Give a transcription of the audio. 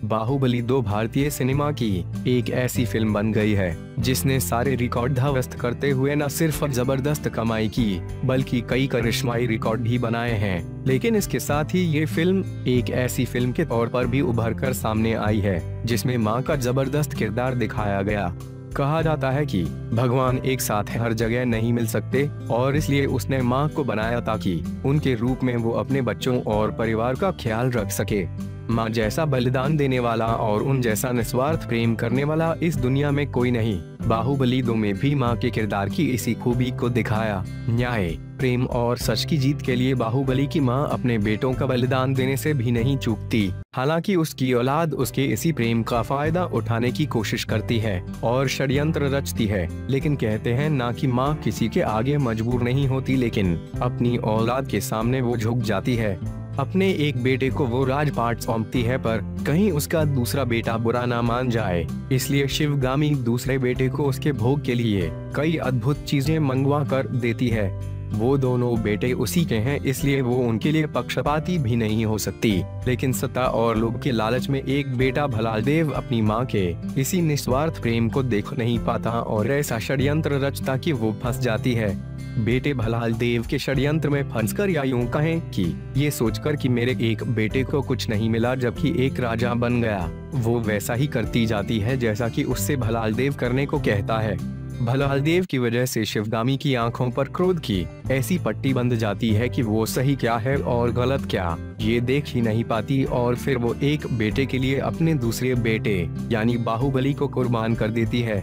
बाहुबली 2 भारतीय सिनेमा की एक ऐसी फिल्म बन गई है जिसने सारे रिकॉर्ड ध्वस्त करते हुए न सिर्फ जबरदस्त कमाई की बल्कि कई करिश्माई रिकॉर्ड भी बनाए हैं। लेकिन इसके साथ ही ये फिल्म एक ऐसी फिल्म के तौर पर भी उभर कर सामने आई है जिसमें मां का जबरदस्त किरदार दिखाया गया। कहा जाता है कि भगवान एक साथ हर जगह नहीं मिल सकते और इसलिए उसने मां को बनाया ताकि उनके रूप में वो अपने बच्चों और परिवार का ख्याल रख सके। माँ जैसा बलिदान देने वाला और उन जैसा निस्वार्थ प्रेम करने वाला इस दुनिया में कोई नहीं। बाहुबली 2 में भी माँ के किरदार की इसी खूबी को दिखाया। न्याय, प्रेम और सच की जीत के लिए बाहुबली की माँ अपने बेटों का बलिदान देने से भी नहीं चूकती। हालांकि उसकी औलाद उसके इसी प्रेम का फायदा उठाने की कोशिश करती है और षड्यंत्र रचती है, लेकिन कहते हैं ना कि माँ किसी के आगे मजबूर नहीं होती, लेकिन अपनी औलाद के सामने वो झुक जाती है। अपने एक बेटे को वो राजपाट सौंपती है पर कहीं उसका दूसरा बेटा बुरा ना मान जाए, इसलिए शिवगामी दूसरे बेटे को उसके भोग के लिए कई अद्भुत चीजें मंगवा कर देती है। वो दोनों बेटे उसी के हैं, इसलिए वो उनके लिए पक्षपाती भी नहीं हो सकती। लेकिन सत्ता और लोभ के लालच में एक बेटा भलालदेव अपनी माँ के इसी निस्वार्थ प्रेम को देख नहीं पाता और ऐसा षड्यंत्र रचता कि वो फंस जाती है। बेटे भलालदेव के षड्यंत्र में फंसकर, या यूं कहें कि ये सोचकर कि मेरे एक बेटे को कुछ नहीं मिला जबकि एक राजा बन गया, वो वैसा ही करती जाती है जैसा कि उससे भलालदेव करने को कहता है। भलालदेव की वजह से शिवगामी की आंखों पर क्रोध की ऐसी पट्टी बंध जाती है कि वो सही क्या है और गलत क्या ये देख ही नहीं पाती और फिर वो एक बेटे के लिए अपने दूसरे बेटे यानी बाहुबली को कुर्बान कर देती है।